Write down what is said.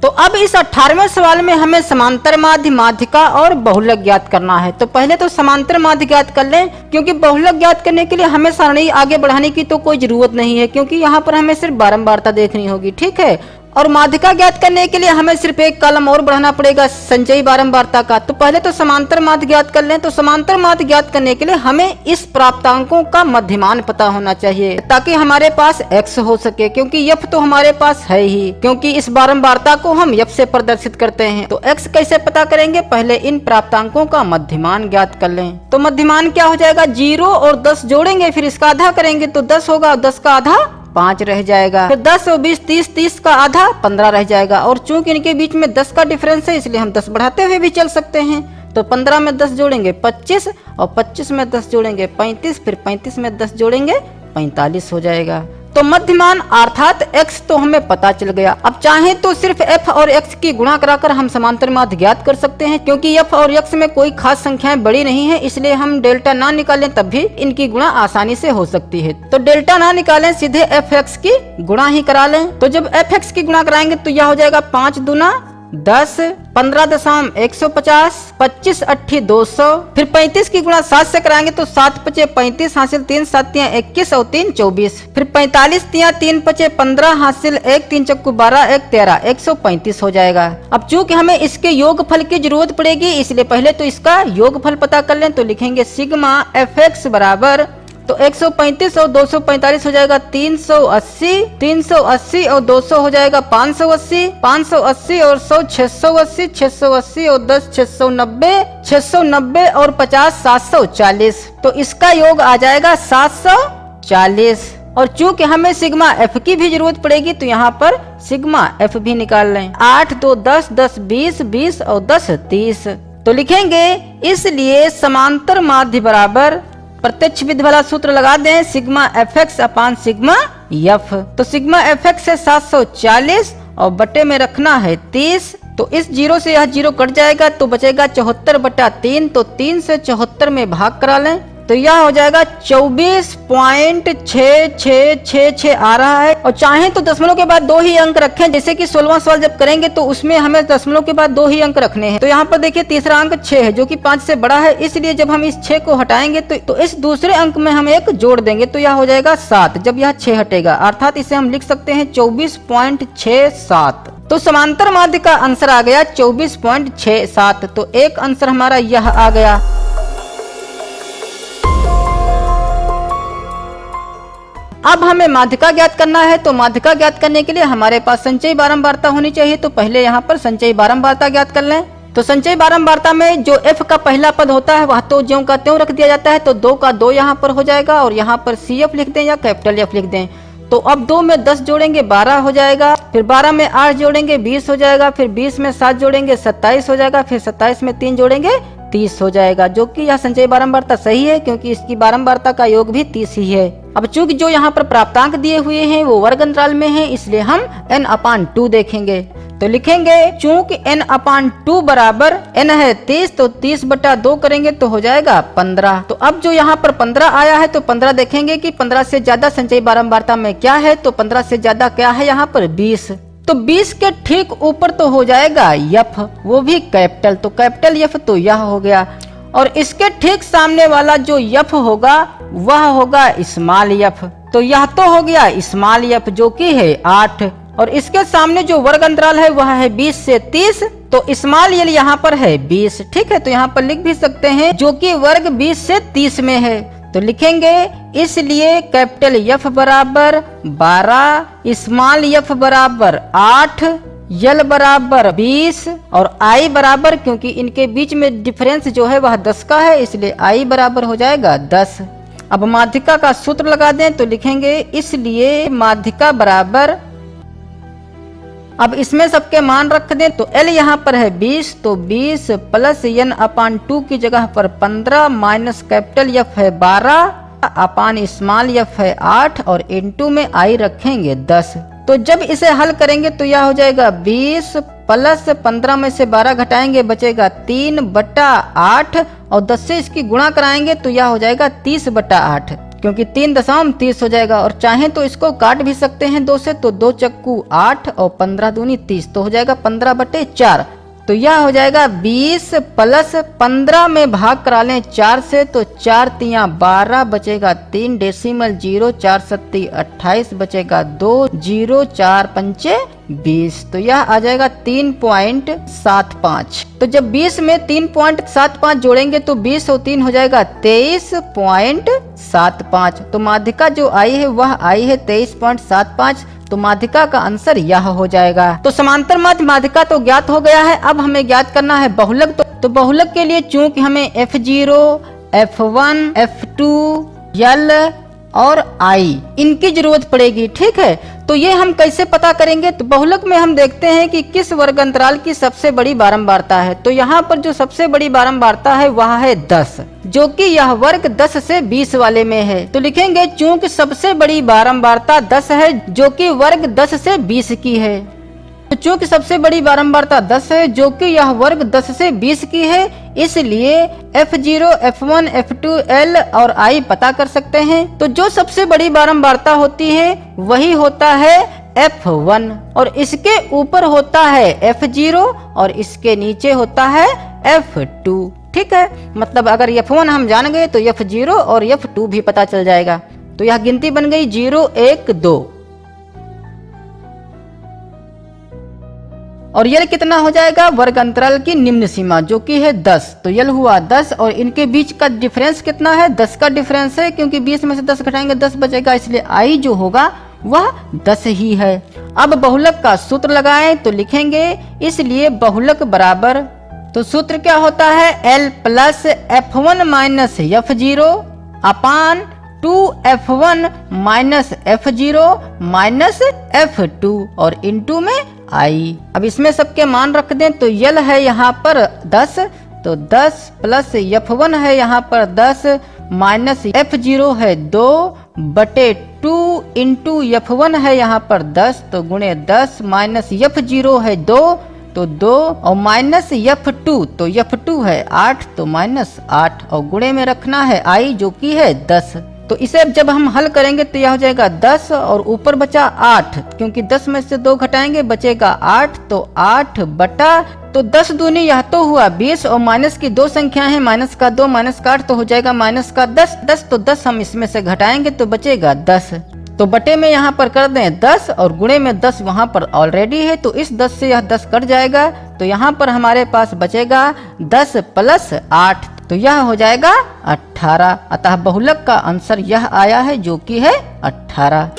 तो अब इस 18वें सवाल में हमें समांतर माध्य, माध्यिका और बहुलक ज्ञात करना है। तो पहले तो समांतर माध्य ज्ञात कर लें, क्योंकि बहुलक ज्ञात करने के लिए हमें सारणी आगे बढ़ाने की तो कोई जरूरत नहीं है, क्योंकि यहाँ पर हमें सिर्फ बारंबारता देखनी होगी, ठीक है। और माध्यिका ज्ञात करने के लिए हमें सिर्फ एक कॉलम और बढ़ाना पड़ेगा संचयी बारंबारता का। तो पहले तो समांतर माध्य ज्ञात कर लें। तो समांतर माध्य ज्ञात करने के लिए हमें इस प्राप्तांकों का मध्यमान पता होना चाहिए, ताकि हमारे पास x हो सके, क्योंकि f तो हमारे पास है ही, क्योंकि इस बारंबारता को हम f से प्रदर्शित करते हैं। तो x कैसे पता करेंगे, पहले इन प्राप्तांकों का मध्यमान ज्ञात कर लें। तो मध्यमान क्या हो जाएगा, 0 और 10 जोड़ेंगे, फिर इसका आधा करेंगे तो 10 होगा, 10 का आधा 5 रह जाएगा, फिर 10 और 20 30, 30 का आधा 15 रह जाएगा। और चूंकि इनके बीच में 10 का डिफरेंस है, इसलिए हम 10 बढ़ाते हुए भी चल सकते हैं। तो 15 में 10 जोड़ेंगे 25, और 25 में 10 जोड़ेंगे 35, फिर 35 में 10 जोड़ेंगे 45 हो जाएगा। तो मध्यमान अर्थात x तो हमें पता चल गया। अब चाहें तो सिर्फ f और x की गुणा कराकर हम समांतर माध्य ज्ञात कर सकते हैं, क्योंकि f और x में कोई खास संख्याएं बड़ी नहीं है, इसलिए हम डेल्टा ना निकालें तब भी इनकी गुणा आसानी से हो सकती है। तो डेल्टा ना निकालें, सीधे fx की गुणा ही करा लें। तो जब fx की गुणा कराएंगे तो यह हो जाएगा 5 दूना 10, 15 दशम 150, 25 8 200, फिर 35 की गुणा 7 से कराएंगे तो 7 पचे 35 हासिल 3 7 तियां 21 और 3 24, फिर 45 तियां 3 पचे 15 हासिल 1 3 चक्कू 12 1 13 135 हो जाएगा। अब चूंकि हमें इसके योगफल की जरूरत पड़ेगी, इसलिए पहले तो इसका योगफल पता कर लें। तो लिखेंगे सिग्मा fx बराबर, तो 135 और 245 हो जाएगा 380, 380 और 200 हो जाएगा 580, 580 और 100 680, 680 और 10 690, 690 और 50 740। तो इसका योग आ जाएगा 740। और चूंकि हमें सिग्मा f की भी जरूरत पड़ेगी, तो यहाँ पर सिग्मा f भी निकाल लें। 8 2 10, 10 20, 20 और 10 30। तो लिखेंगे इसलिए समांतर माध्य बराबर, प्रत्यक्ष विधि वाला सूत्र लगा दें, सिग्मा fx अपान सिग्मा f। तो सिग्मा fx है 740 और बटे में रखना है 30। तो इस 0 से यह 0 कट जाएगा, तो बचेगा 74/3। तो 3 से 74 में भाग करा लें, तो यह हो जाएगा 24.6666 आ रहा है। और चाहें तो दशमलव के बाद 2 ही अंक रखें, जैसे कि 16वां सवाल जब करेंगे तो उसमें हमें दशमलव के बाद 2 ही अंक रखने हैं। तो यहाँ पर देखिए तीसरा अंक 6 है, जो कि 5 से बड़ा है, इसलिए जब हम इस 6 को हटाएंगे तो इस दूसरे अंक में हम 1 जोड़ देंगे, तो यह हो जाएगा 7 जब यह 6 हटेगा, अर्थात इसे हम लिख सकते हैं 24.67। तो समांतर माध्य का आंसर आ गया 24.67। तो एक आंसर हमारा यह आ गया। अब हमें माध्यिका ज्ञात करना है। तो माध्यिका ज्ञात करने के लिए हमारे पास संचयी बारंबारता होनी चाहिए। तो पहले यहाँ पर संचयी बारंबारता ज्ञात कर लें। तो संचयी बारंबारता में जो f का पहला पद होता है वह तो ज्यों का त्यों रख दिया जाता है। तो 2 का 2 यहाँ पर हो जाएगा, और यहाँ पर CF लिख दें या कैपिटल F लिख दें। तो अब 2 में 10 जोड़ेंगे 12 हो जाएगा, फिर 12 में 8 जोड़ेंगे 20 हो जाएगा, फिर 20 में 7 जोड़ेंगे 27 हो जाएगा, फिर 27 में 3 जोड़ेंगे 30 हो जाएगा, जो कि यह संचयी बारंबारता सही है, क्योंकि इसकी बारंबारता का योग भी 30 ही है। अब चूंकि जो यहाँ पर प्राप्तांक दिए हुए हैं वो वर्ग अंतराल में है, इसलिए हम n/2 देखेंगे। तो लिखेंगे चूंकि n/2 बराबर n है 30, तो 30/2 करेंगे तो हो जाएगा 15। तो अब जो यहाँ पर 15 आया है, तो 15 देखेंगे कि 15 से ज्यादा संचयी बारंबारता में क्या है। तो 15 से ज्यादा क्या है यहाँ पर 20। तो 20 के ठीक ऊपर तो हो जाएगा f, वो भी कैपिटल। तो कैपिटल F तो यह हो गया, और इसके ठीक सामने वाला जो f होगा वह होगा स्मॉल f। तो यह तो हो गया स्मॉल f, जो कि है 8, और इसके सामने जो वर्ग अंतराल है वह है 20 से 30। तो स्मॉल l यहाँ पर है 20, ठीक है। तो यहाँ पर लिख भी सकते हैं, जो कि वर्ग 20 से 30 में है। तो लिखेंगे इसलिए कैपिटल F बराबर 12, स्मॉल f बराबर 8, L बराबर 20 और I बराबर, क्योंकि इनके बीच में डिफरेंस जो है वह 10 का है, इसलिए I बराबर हो जाएगा 10। अब माध्यिका का सूत्र लगा दें। तो लिखेंगे इसलिए माध्यिका बराबर, अब इसमें सबके मान रख दें। तो L यहाँ पर है 20, तो 20 प्लस n/2 की जगह पर 15 माइनस कैपिटल F है 12 अपान स्मॉल f है 8, और इनटू में I रखेंगे 10। तो जब इसे हल करेंगे तो यह हो जाएगा 20 प्लस 15 में से 12 घटाएंगे बचेगा 3/8, और 10 से इसकी गुणा कराएंगे तो यह हो जाएगा 30/8। क्योंकि 3.30 हो जाएगा। और चाहे तो इसको काट भी सकते हैं 2 से, तो 2 चक्कू 8 और 15 दूनी 30, तो हो जाएगा 15/4। तो यह हो जाएगा 20 प्लस 15 में भाग करा लें 4 से, तो 4 तियां 12 बचेगा 3 डेसिमल 0, 4 सत्ती 28 बचेगा 2, 0 4 पंचे 20, तो यह आ जाएगा 3.75। तो जब 20 में 3.75 जोड़ेंगे तो 20 और 3 हो जाएगा 23.75। तो माध्यिका जो आई है वह आई है 23.75। तो माध्यिका का आंसर यह हो जाएगा। तो समांतर माध्य माध्यिका तो ज्ञात हो गया है। अब हमें ज्ञात करना है बहुलक। तो बहुलक के लिए चूंकि हमें F0, F1, F2, L और I इनकी जरूरत पड़ेगी, ठीक है। तो ये हम कैसे पता करेंगे? तो बहुलक में हम देखते हैं कि किस वर्ग अंतराल की सबसे बड़ी बारंबारता है। तो यहाँ पर जो सबसे बड़ी बारंबारता है वह है 10, जो कि यह वर्ग 10 से 20 वाले में है। तो लिखेंगे चूंकि सबसे बड़ी बारंबारता 10 है, जो कि वर्ग 10 से 20 की है। तो चूंकि सबसे बड़ी बारंबारता 10 है, जो कि यह वर्ग 10 से 20 की है, इसलिए F0, F1, F2, L और I पता कर सकते हैं। तो जो सबसे बड़ी बारंबारता होती है वही होता है F1, और इसके ऊपर होता है F0 और इसके नीचे होता है F2, ठीक है। मतलब अगर F1 हम जान गए तो F0 और F2 भी पता चल जाएगा। तो यह गिनती बन गई 0, 1, 2। और यल कितना हो जाएगा? वर्ग अंतराल की निम्न सीमा जो कि है 10। तो यल हुआ 10, और इनके बीच का डिफरेंस कितना है? 10 का डिफरेंस है, क्योंकि 20 में से 10 घटाएंगे 10 बचेगा, इसलिए I जो होगा वह 10 ही है। अब बहुलक का सूत्र लगाएं तो लिखेंगे इसलिए बहुलक बराबर, तो सूत्र क्या होता है? L plus F1 minus F0 अपान 2F1 minus F0 minus F2 और इनटू में I। अब इसमें सबके मान रख दें तो यल है यहाँ पर 10, तो 10 प्लस F1 है यहाँ पर 10 माइनस F0 है 2/2 इंटू F1 है यहाँ पर 10, तो गुणे 10 माइनस F0 है 2, तो 2 और माइनस F2, तो F2 है 8, तो माइनस 8 और गुणे में रखना है I जो कि है 10। तो इसे जब हम हल करेंगे तो यह हो जाएगा 10 और ऊपर बचा 8, क्योंकि 10 में से 2 घटाएंगे बचेगा 8, तो 8 बटा, तो 10 दूनी यह तो हुआ 20 और माइनस की 2 संख्या है, माइनस का 2 माइनस का 8, तो हो जाएगा माइनस का 10। 10 तो 10 हम इसमें से घटाएंगे तो बचेगा 10। तो बटे में यहाँ पर कर दें 10 और गुणे में 10 वहाँ पर ऑलरेडी है, तो इस 10 से यह 10 कट जाएगा, तो यहाँ पर हमारे पास बचेगा 10 प्लस 8, तो यह हो जाएगा 18। अतः बहुलक का आंसर यह आया है जो कि है 18।